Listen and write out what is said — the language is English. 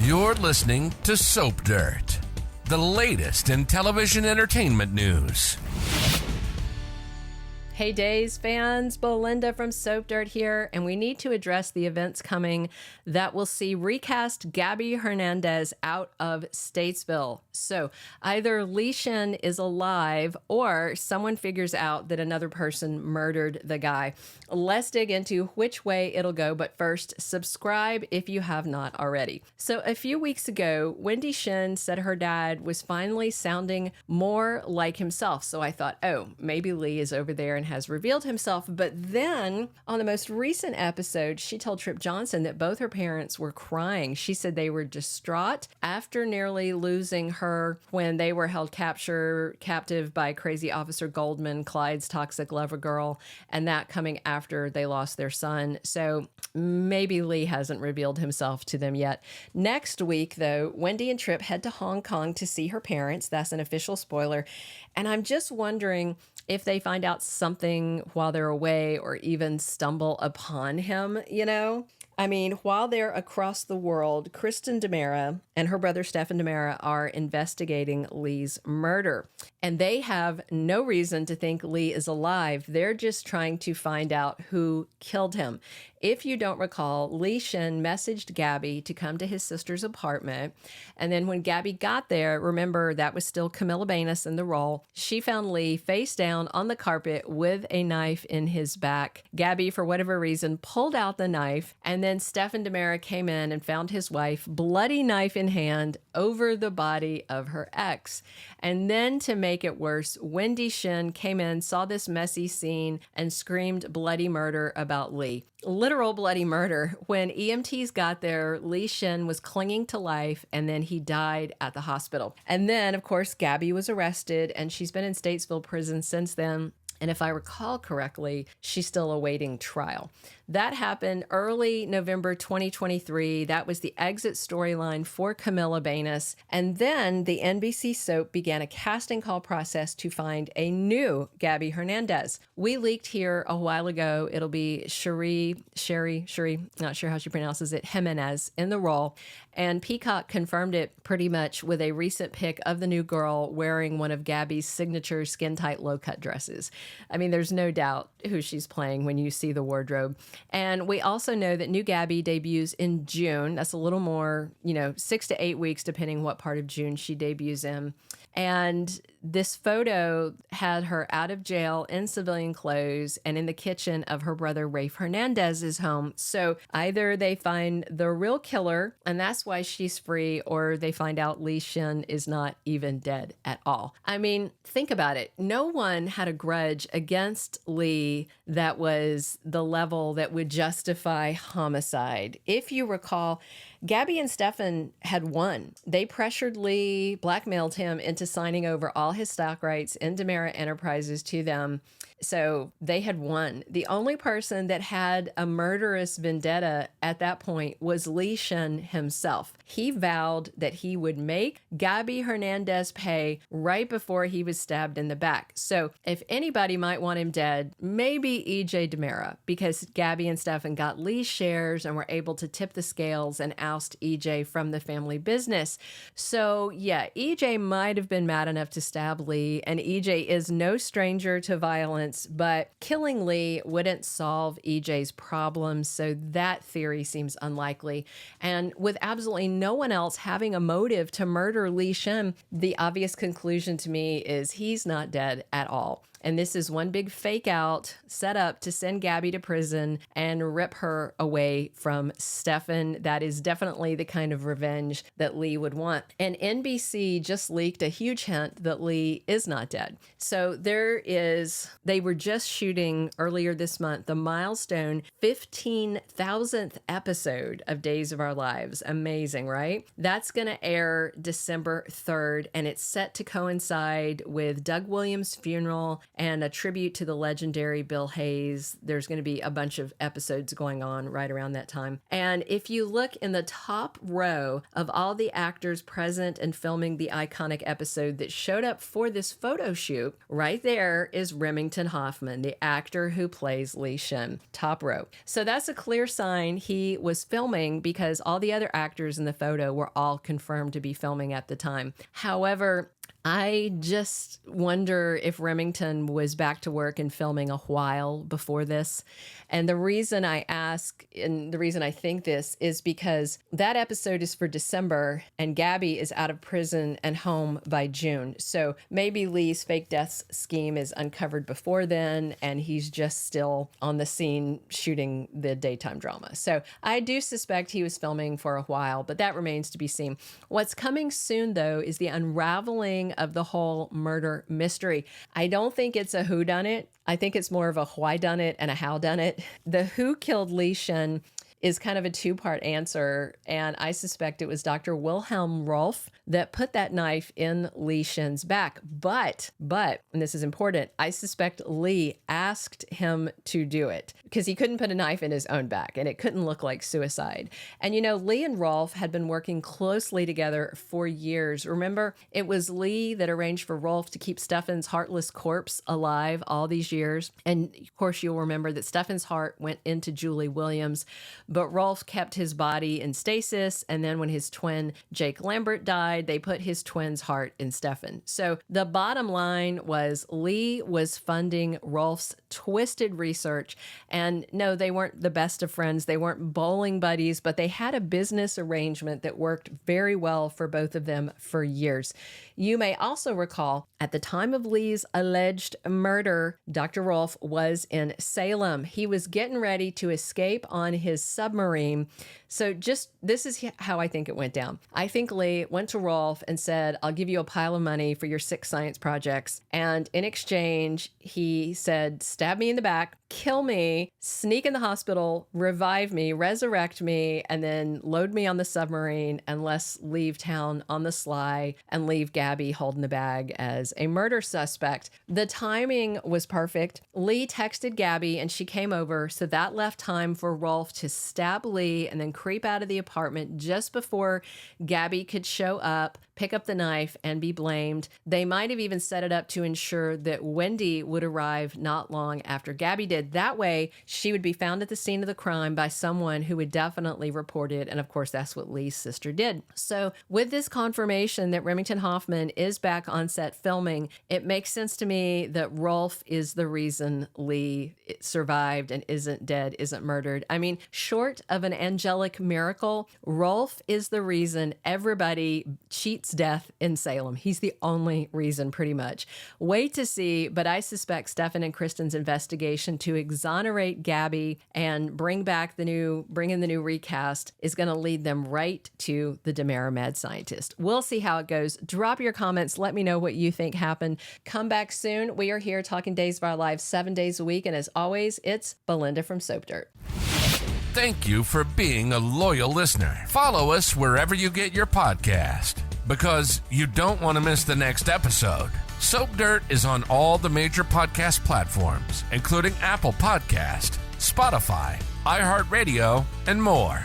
You're listening to Soap Dirt, the latest in television entertainment news. Hey Days fans, Belinda from Soap Dirt here, and we need to address the events coming that will see recast Gabi Hernandez out of Statesville. So either Lee Shin is alive or someone figures out that another person murdered the guy. Let's dig into which way it'll go, but first, subscribe if you have not already. So a few weeks ago, Wendy Shin said her dad was finally sounding more like himself. So I thought, oh, maybe Lee is over there and has revealed himself. But then on the most recent episode, she told Tripp Johnson that both her parents were crying. She said they were distraught after nearly losing her when they were held captive by crazy Officer Goldman, Clyde's toxic lover girl, and that coming after they lost their son. So maybe Lee hasn't revealed himself to them yet. Next week, though, Wendy and Tripp head to Hong Kong to see her parents. That's an official spoiler. And I'm just wondering if they find out something while they're away or even stumble upon him, you know? I mean, while they're across the world, Kristen DiMera and her brother Stefan DiMera are investigating Lee's murder. And they have no reason to think Lee is alive. They're just trying to find out who killed him. If you don't recall, Lee Shin messaged Gabi to come to his sister's apartment. And then when Gabi got there, remember that was still Camilla Banus in the role, she found Lee face down on the carpet with a knife in his back. Gabi, for whatever reason, pulled out the knife, and then Stefan DiMera came in and found his wife, bloody knife in hand, over the body of her ex. And then to make it worse, Wendy Shin came in, saw this messy scene, and screamed bloody murder about Lee. Literal bloody murder. When EMTs got there, Lee Shin was clinging to life, and then he died at the hospital. And then, of course, Gabi was arrested, and she's been in Statesville prison since then. And if I recall correctly, she's still awaiting trial. That happened early November 2023. That was the exit storyline for Camilla Banus. And then the NBC soap began a casting call process to find a new Gabi Hernandez. We leaked here a while ago. It'll be Cherie, not sure how she pronounces it, Jimenez in the role. And Peacock confirmed it pretty much with a recent pic of the new girl wearing one of Gabi's signature skin-tight low-cut dresses. I mean, there's no doubt who she's playing when you see the wardrobe. And we also know that new Gabi debuts in June. That's a little more, 6 to 8 weeks, depending what part of June she debuts in. And this photo had her out of jail in civilian clothes and in the kitchen of her brother Rafe Hernandez's home. So either they find the real killer, and that's why she's free, or they find out Lee Shin is not even dead at all. I mean, think about it. No one had a grudge against Lee that was the level that would justify homicide. If you recall, Gabi and Stefan had won. They pressured Lee, blackmailed him into signing over all his stock rights in DiMera Enterprises to them. So they had won. The only person that had a murderous vendetta at that point was Lee Shin himself. He vowed that he would make Gabi Hernandez pay right before he was stabbed in the back. So if anybody might want him dead, maybe EJ DiMera, because Gabi and Stefan got Lee's shares and were able to tip the scales and oust EJ from the family business. So yeah, EJ might have been mad enough to stab Lee, and EJ is no stranger to violence, but killing Lee wouldn't solve EJ's problems, so that theory seems unlikely. And with absolutely no one else having a motive to murder Lee Shin, the obvious conclusion to me is he's not dead at all. And this is one big fake out set up to send Gabi to prison and rip her away from Stefan. That is definitely the kind of revenge that Lee would want. And NBC just leaked a huge hint that Lee is not dead. So they were just shooting earlier this month the milestone 15,000th episode of Days of Our Lives. Amazing, right? That's going to air December 3rd, and it's set to coincide with Doug Williams' funeral and a tribute to the legendary Bill Hayes. There's going to be a bunch of episodes going on right around that time. And if you look in the top row of all the actors present and filming the iconic episode that showed up for this photo shoot, right there is Remington Hoffman, the actor who plays Lee Shin, top row. So that's a clear sign he was filming because all the other actors in the photo were all confirmed to be filming at the time. However, I just wonder if Remington was back to work and filming a while before this. And the reason I ask and the reason I think this is because that episode is for December and Gabi is out of prison and home by June. So maybe Lee's fake death scheme is uncovered before then and he's just still on the scene shooting the daytime drama. So I do suspect he was filming for a while, but that remains to be seen. What's coming soon, though, is the unraveling of the whole murder mystery. I don't think it's a whodunit. I think it's more of a why-done-it and a how-done-it. The who killed Lee Shin is kind of a two-part answer, and I suspect it was Dr. Wilhelm Rolf that put that knife in Lee Shin's back. But, and this is important, I suspect Lee asked him to do it because he couldn't put a knife in his own back, and it couldn't look like suicide. And you know, Lee and Rolf had been working closely together for years. Remember, it was Lee that arranged for Rolf to keep Stefan's heartless corpse alive all these years. And of course, you'll remember that Stefan's heart went into Julie Williams, but Rolf kept his body in stasis, and then when his twin Jake Lambert died, they put his twin's heart in Stefan. So the bottom line was Lee was funding Rolf's twisted research, and no, they weren't the best of friends. They weren't bowling buddies, but they had a business arrangement that worked very well for both of them for years. You may also recall at the time of Lee's alleged murder, Dr. Rolf was in Salem. He was getting ready to escape on his submarine. So this is how I think it went down. I think Lee went to Rolf and said, I'll give you a pile of money for your 6 science projects. And in exchange, he said, stab me in the back, kill me, sneak in the hospital, revive me, resurrect me, and then load me on the submarine and let's leave town on the sly and leave Gabi holding the bag as a murder suspect. The timing was perfect. Lee texted Gabi and she came over, so that left time for Rolf to stab Lee and then creep out of the apartment just before Gabi could show up, pick up the knife, and be blamed. They might have even set it up to ensure that Wendy would arrive not long after Gabi did. That way, she would be found at the scene of the crime by someone who would definitely report it. And of course, that's what Lee's sister did. So with this confirmation that Remington Hoffman is back on set filming, it makes sense to me that Rolf is the reason Lee survived and isn't dead, isn't murdered. I mean, short of an angelic miracle, Rolf is the reason everybody cheats death in Salem. He's the only reason, pretty much. Wait to see, but I suspect Stefan and Kristen's investigation to exonerate Gabi and bring in the new recast is going to lead them right to the DiMera mad scientist. We'll see how it goes. Drop your comments. Let me know what you think happened. Come back soon. We are here talking Days of Our Lives 7 days a week. And as always, it's Belinda from Soap Dirt. Thank you for being a loyal listener. Follow us wherever you get your podcast, because you don't want to miss the next episode. Soap Dirt is on all the major podcast platforms, including Apple Podcast, Spotify, iHeartRadio, and more.